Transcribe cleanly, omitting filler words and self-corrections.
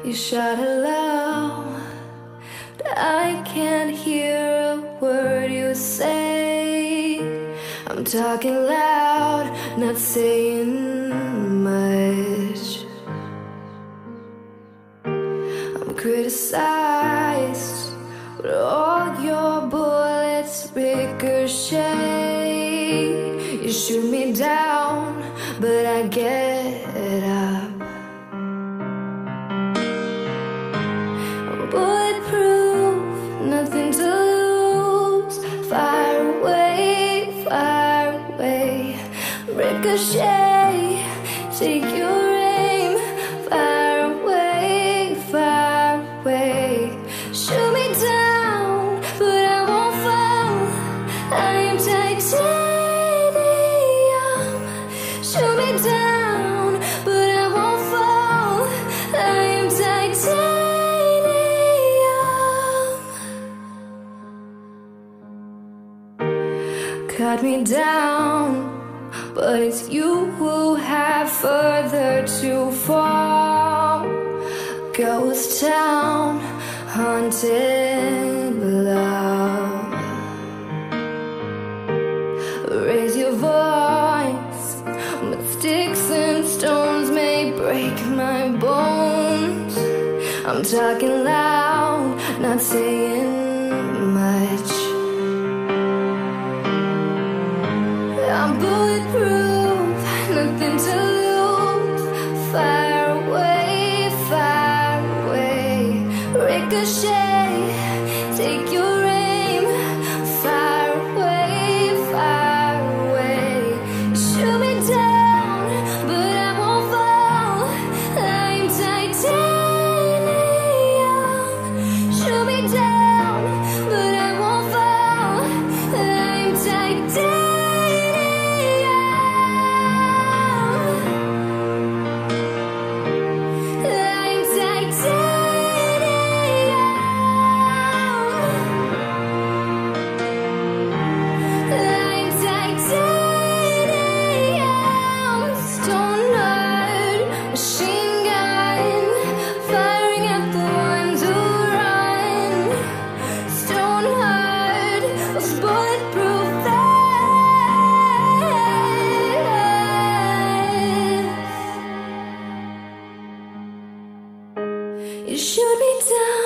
You shout hello, but I can't hear a word you say. I'm talking loud, not saying much. I'm criticized, but all your bullets ricochet. You shoot me down, but I get up. I'm bulletproof, nothing to lose. Fire away, fire away. Ricochet, take your aim. Fire away, fire away. Shoot me down, but I won't fall. I am titanium. Shoot me down, but I won't fall. I am titanium. Cut me down, but it's you who have further to fall. Ghost town, haunted love. Raise your voice, but sticks and stones may break my bones. I'm talking loud, not saying much. I'm bulletproof, nothing to lose. Fire away, fire away. Ricochet, take your aim. Fire away, fire away. Shoot me down, but I won't fall. I'm titanium. Shoot me down, but I won't fall. I'm titanium. You shoot me down.